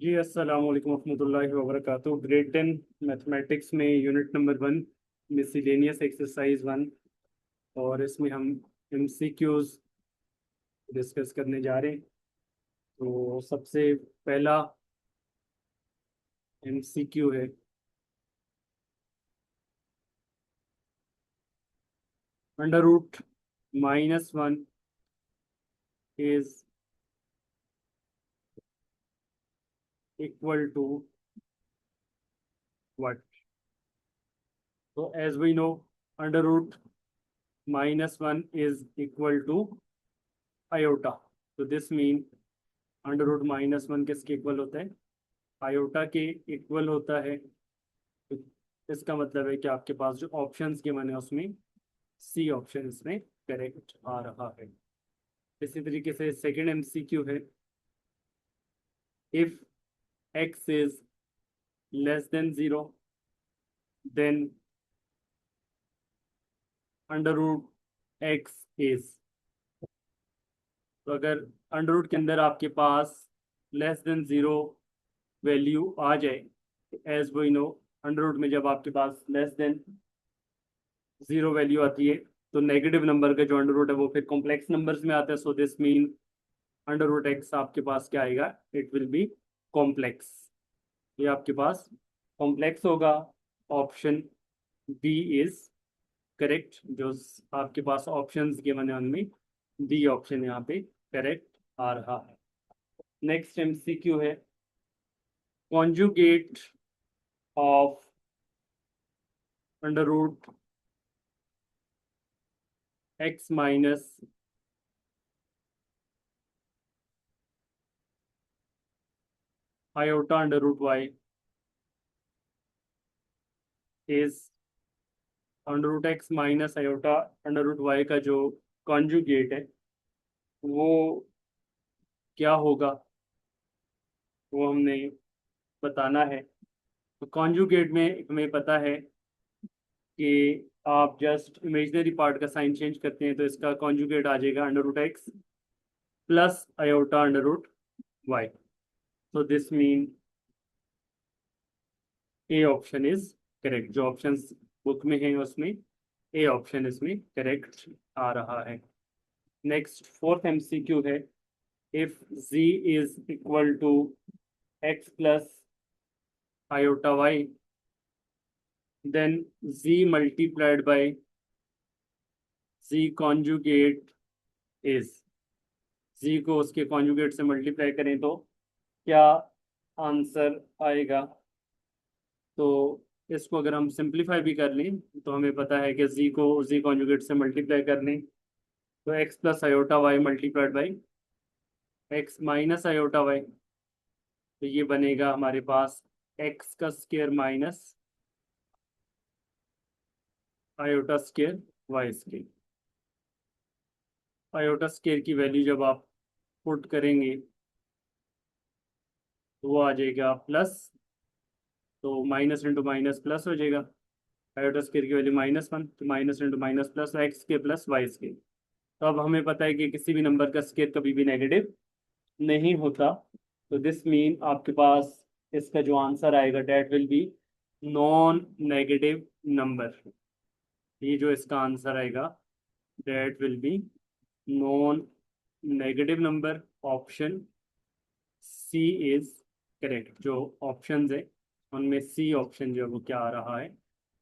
जी अस्सलाम वालेकुम रहमतुल्लाहि व बरकातुहू। ग्रेड 10 मैथमेटिक्स में यूनिट नंबर 1 मिसलेनियस एक्सरसाइज 1, और इसमें हम एमसीक्यूज डिस्कस करने जा रहे हैं। तो सबसे पहला एमसीक्यू है, under root -1 is equal to what. तो as we know, under root -1 is equal to iota. तो दिस मीन अंडर रूट -1 किसके इक्वल होता है? आयोटा के इक्वल होता है। तो इसका मतलब है कि आपके पास जो ऑप्शंस के मैंने उसमें सी ऑप्शन इसमें करेक्ट आ रहा है। इसी तरीके से सेकंड एमसीक्यू है, if X is less than 0 then under root X is. तो अगर अंडर रूट के अंदर आपके पास लेस देन 0 वैल्यू आ जाए, as we know, under root में जब आपके पास लेस देन 0 वैल्यू आती है तो नेगेटिव नंबर का जो अंडर रूट है वो फिर कॉम्प्लेक्स नंबर्स में आता है। So this mean under root X आपके पास क्या आएगा? It will be complex. ये आपके पास कॉम्प्लेक्स होगा। Option B is correct. जो आपके पास ऑप्शंस के मैंने उनमें डी ऑप्शन यहाँ पे करेक्ट आ रहा है। नेक्स्ट एमसीक्यू है, conjugate of under root X minus iota under root Y is under root X minus iota under root Y का जो कॉन्जुगेट है वो क्या होगा, वो हमने बताना है। तो कॉन्जुगेट में हमें पता है कि आप जस्ट इमेजिनरी पार्ट का साइन चेंज करते हैं तो इसका कॉन्जुगेट आ जाएगा under root X plus iota under root Y. तो this mean A option is correct. जो ऑप्शंस बुक में है उसमें ए ऑप्शन इसमें करेक्ट आ रहा है। नेक्स्ट फोर्थ एमसीक्यू है, if z is equal to X plus iota Y then z multiplied by z conjugate is. z को उसके कॉन्जुगेट से मल्टीप्लाई करें तो क्या आंसर आएगा? तो इसको अगर हम सिंप्लीफाई भी कर लें तो हमें पता है कि z को z कॉन्जुगेट से मल्टीप्लाई कर लें तो x plus iota Y multiplied by X minus iota Y. तो ये बनेगा हमारे पास एक्स का square minus iota square Y square. Iota square की वैल्यू जब आप पुट करेंगे तो वो आ जाएगा प्लस, तो माइनस इंटू माइनस प्लस हो जाएगा। आयोटा स्क्वायर की वैल्यू -1, तो minus into minus plus x के प्लस वाई स्क्वायर। तो अब हमें पता है कि किसी भी नंबर का स्क्वायर कभी भी नेगेटिव नहीं होता। तो दिस मीन आपके पास इसका जो आंसर आएगा that will be non negative number. ये जो इसका आंसर आएगा that will be non negative number. Option C is correct. जो ऑप्शंस है उनमें सी ऑप्शन जो है वो क्या आ रहा है?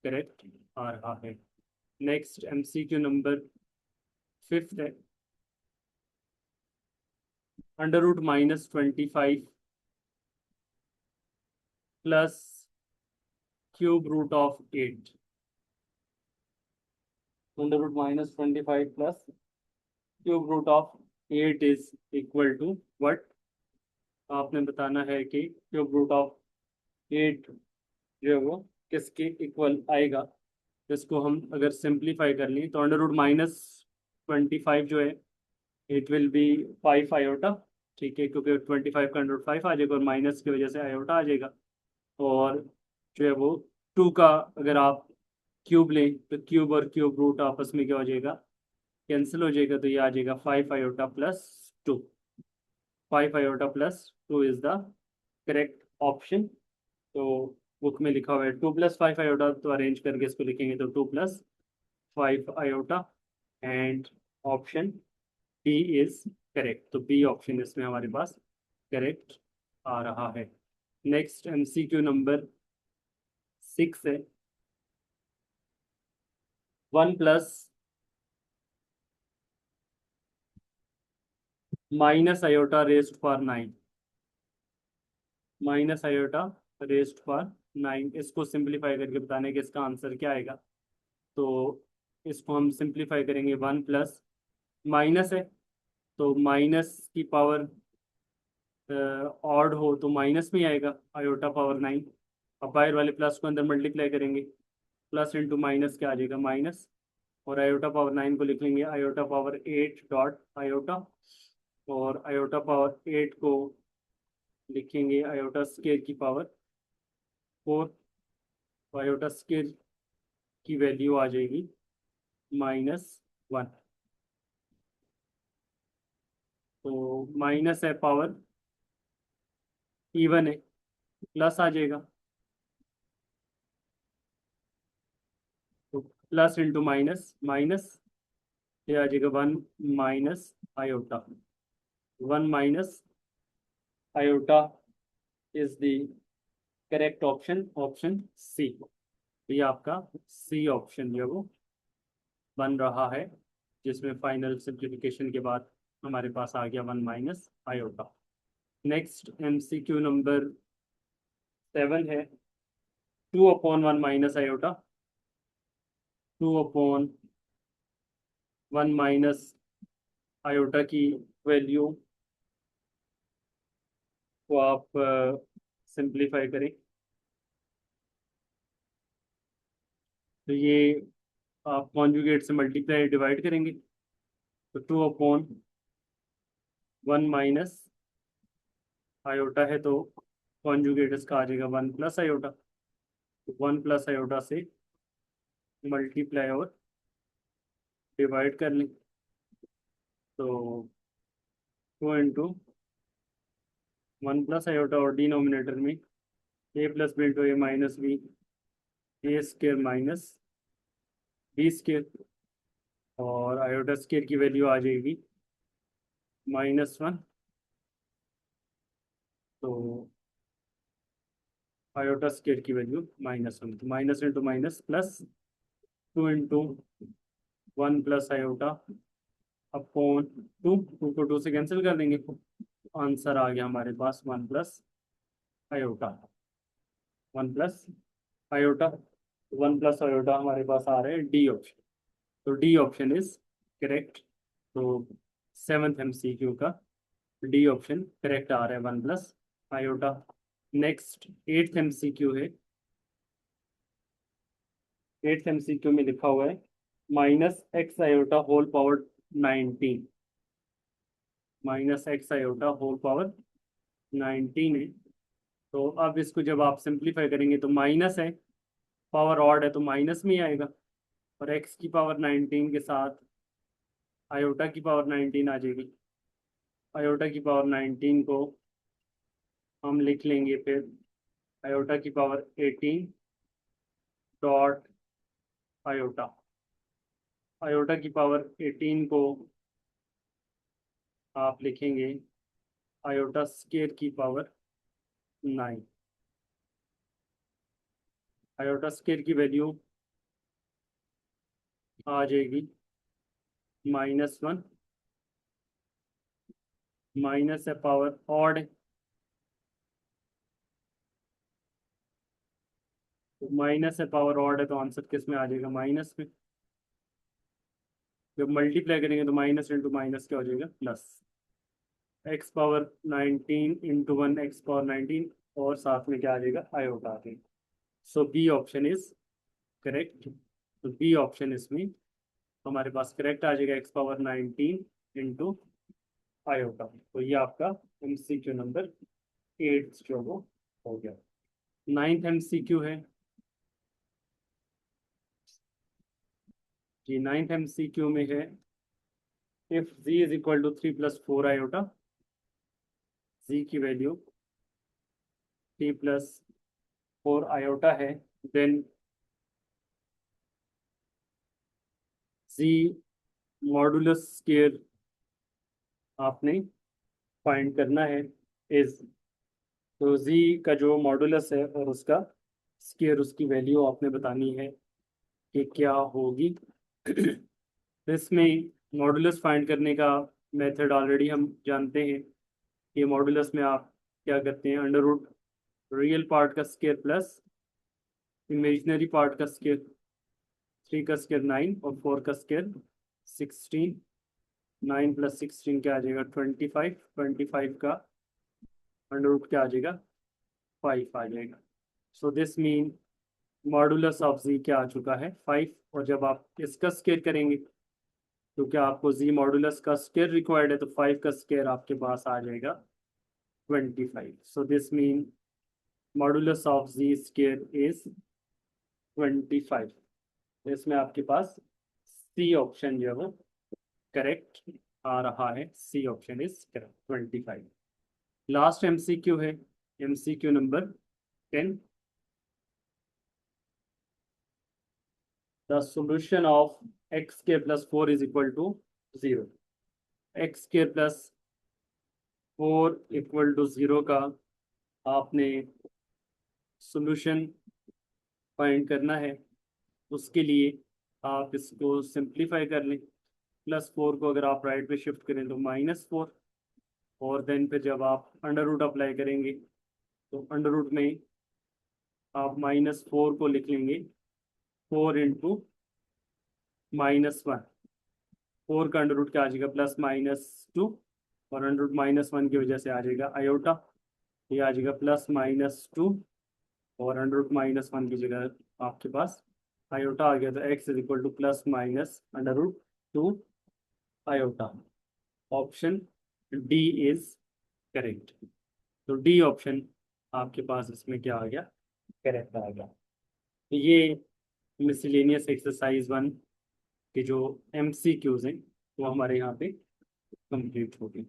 करेक्ट आ रहा है। नेक्स्ट एमसीक्यू नंबर फिफ्थ है, under root -25 plus cube root of 8। Under root -25 plus cube root of 8 is equal to what? आपने बताना है कि क्यूब रूट ऑफ 8 जो है वो किसके इक्वल आएगा। इसको हम अगर सिंप्लीफाई कर लें तो अंडर रूट -25 जो है इट विल बी 5 आयोटा। ठीक है, क्योंकि 25 का अंडर रूट 5 आ जाएगा और माइनस की वजह से आयोटा आ जाएगा। और जो है वो 2 का अगर आप क्यूब लें तो क्यूब और क्यूब रूट आपस में क्या हो जाएगा? कैंसिल हो जाएगा। तो ये आ जाएगा 5 iota plus 2। 5 iota plus 2 is the correct option. तो बुक में लिखा हुआ है 2+5 आयोटा, तो अरेंज करके इसको लिखेंगे तो 2+5 iota, and option B is correct. तो बी ऑप्शन इसमें हमारे पास करेक्ट आ रहा है। नेक्स्ट एमसीक्यू नंबर 6 है, 1+-9 -i/9 इसको सिंप्लीफाई करके बताने के इसका आंसर क्या आएगा। तो इसको हम सिंप्लीफाई करेंगे, 1+ माइनस है तो माइनस की पावर ऑड हो तो माइनस में ही आएगा i/9। अब बाहर वाले प्लस को अंदर मल्टीप्लाई करेंगे, प्लस इंटू माइनस क्या आ जाएगा, माइनस। और i/9 को लिख लेंगे i/8 डॉट आयोटा, और i/8 को लिखेंगे आयोटा स्केयर की पावर 4। आयोटा स्केयर की वैल्यू आ जाएगी -1। तो माइनस है, पावर इवन है, प्लस आ जाएगा, तो प्लस इंटू माइनस माइनस, ये आ जाएगा 1 minus iota. 1 minus iota is the correct option, option C. ये आपका सी ऑप्शन जो है वो बन रहा है, जिसमें फाइनल सिंप्लीफिकेशन के बाद हमारे पास आ गया 1 minus iota. Next MCQ number 7 है, 2/1 माइनस आयोटा। 2/1 माइनस आयोटा की वैल्यू को आप सिंप्लीफाई करें तो ये आप कॉन्जुगेट से मल्टीप्लाई डिवाइड करेंगे, तो 2/1 माइनस आयोटा है तो कॉन्जुगेट इसका आ जाएगा 1+आयोटा। तो 1+आयोटा से मल्टीप्लाई और डिवाइड कर लें, तो 2 इंटू 1+आयोटा, और डिनोमिनेटर में a+b into a minus B, A square minus B square, और आयोटा स्केयर की वैल्यू आ जाएगी -1। तो आयोटा स्केयर की वैल्यू -1, तो minus into minus plus, 2 into 1+आयोटा अपॉन 2, 2 को 2 से कैंसिल कर देंगे, आंसर आ गया हमारे पास 1+आयोटा। 1+आयोटा, 1+आयोटा हमारे पास आ रहा है डी ऑप्शन। तो डी ऑप्शन इज करेक्ट। तो 7th एमसीक्यू का डी ऑप्शन करेक्ट आ रहा है, 1+आयोटा। नेक्स्ट 8th एमसीक्यू है। 8th एमसीक्यू में लिखा हुआ है -x/आयोटा होल पावर 19। -x/आयोटा होल पावर 19 है। तो अब इसको जब आप सिंप्लीफाई करेंगे तो माइनस है, पावर ऑड है तो माइनस में ही आएगा, और x की पावर 19 के साथ आयोटा की पावर 19 आ जाएगी। आयोटा की पावर 19 को हम लिख लेंगे फिर आयोटा की पावर 18 डॉट आयोटा। आयोटा की पावर 18 को आप लिखेंगे आयोटा स्केयर की पावर 9। आयोटा स्केयर की वैल्यू आ जाएगी -1, माइनस है पावर ऑड, तो माइनस है पावर ऑड है तो आंसर किस में आ जाएगा, माइनस में। जब मल्टीप्लाई करेंगे तो माइनस इंटू माइनस क्या हो जाएगा, प्लस। x⁻19 × 1 x⁻19, और साथ में क्या आ जाएगा, आयोटा आ जाएगा। सो बी ऑप्शन इज करेक्ट। तो बी ऑप्शन इसमें हमारे पास करेक्ट आ जाएगा, x⁻19 इंटू आयोटा। तो ये आपका एमसीक्यू नंबर 8 जो वो हो गया। 9th एमसीक्यू है जी। 9th एमसीक्यू में है, इफ z = 3+4 आयोटा, z की वैल्यू t प्लस 4 आयोटा है, देन z मॉडुलस स्केयर आपने फाइंड करना है इज, तो z का जो मॉडुलस है और उसका स्केयर, उसकी वैल्यू आपने बतानी है कि क्या होगी। तो इसमें मॉडुलस फाइंड करने का मेथड ऑलरेडी हम जानते हैं कि मॉडुलस में आप क्या करते हैं, अंडर रूट रियल पार्ट का स्केयर प्लस इमेजिनरी पार्ट का स्केयर, 3 का स्केयर 9 और 4 का स्केयर 16, 9 प्लस 16 क्या आ जाएगा 25, 25 का अंडर रूट क्या आ जाएगा 5 आ जाएगा। So this mean modulus of Z क्या आ चुका है 5, और जब आप इसका स्केयर करेंगे तो क्या आपको जी मॉडुलस का स्केयर रिक्वायर्ड है, तो 5 का स्केयर आपके पास आ जाएगा 25। So this mean modulus of Z square is 25। इसमें आपके पास सी ऑप्शन जो है वो करेक्ट आ रहा है, C option is correct 25। Last MCQ है, MCQ number 10। The solution of X के plus 4 is equal to 0। X के प्लस 4 इक्वल टू 0 का आपने सॉल्यूशन फाइंड करना है। उसके लिए आप इसको सिंप्लीफाई कर लें, +4 को अगर आप राइट पे शिफ्ट करें तो -4, और देन फिर जब आप अंडर रूट अप्लाई करेंगे तो अंडर रूट में आप -4 को लिख लेंगे 4 इंटू -1, 4 का अंडर रूट क्या आ जाएगा +-2, और अंडर रूट -1 की वजह से आ जाएगा आयोटा, ये आ जाएगा +-2, और अंडर रूट -1 की जगह आपके पास आयोटा आ गया, तो x is equal to +-√2 iota. Option D is correct. तो डी ऑप्शन आपके पास इसमें क्या आ गया, करेक्ट आ गया। तो ये मिसलेनियस एक्सरसाइज 1 के जो MCQs हैं वो हमारे यहाँ पे कंप्लीट हो गए।